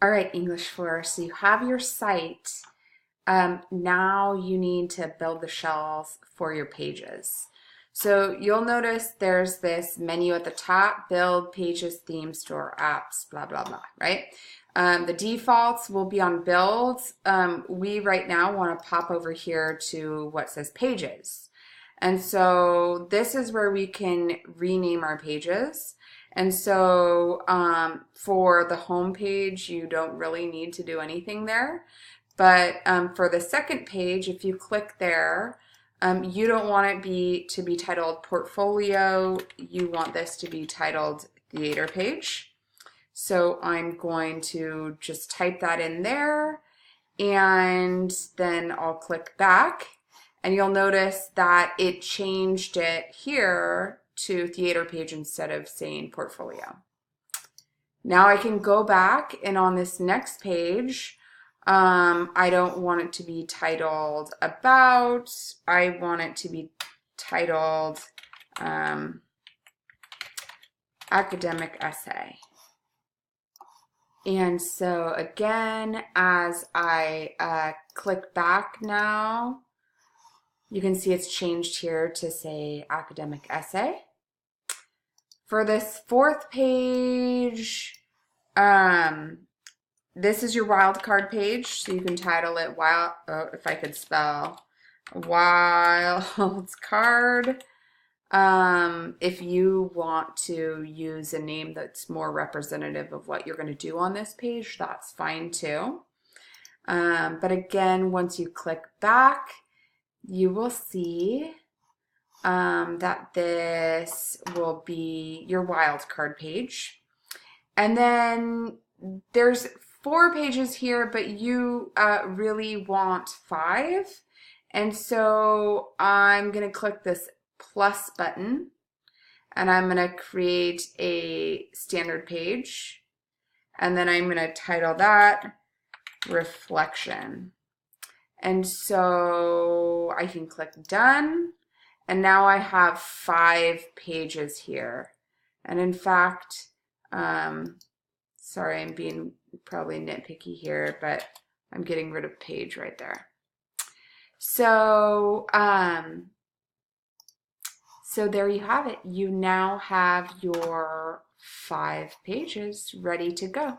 All right, English 4. So you have your site. Now you need to build the shells for your pages. So you'll notice there's this menu at the top, build, pages, themes, store, apps, blah, blah, blah, right? The defaults will be on builds. We right now want to pop over here to what says pages. And so this is where we can rename our pages. And so for the home page, you don't really need to do anything there. But for the second page, if you click there, you don't want it to be titled portfolio. You want this to be titled theater page. So I'm going to just type that in there, and then I'll click back, and you'll notice that it changed it here to theater page instead of saying portfolio. Now I can go back, and on this next page, I don't want it to be titled about. I want it to be titled academic essay. And so again, as I click back now, you can see it's changed here to say academic essay. For this fourth page, this is your wildcard page, so you can title it if I could spell, wildcard. If you want to use a name that's more representative of what you're going to do on this page, that's fine too. But again, once you click back, you will see that this will be your wildcard page. And then there's 4 pages here, but you really want 5. And so I'm going to click this plus button, and I'm going to create a standard page, and then I'm going to title that reflection. And so I can click done, and now I have 5 pages here. And in fact, sorry, I'm being probably nitpicky here, but I'm getting rid of page right there. So, so there you have it. You now have your 5 pages ready to go.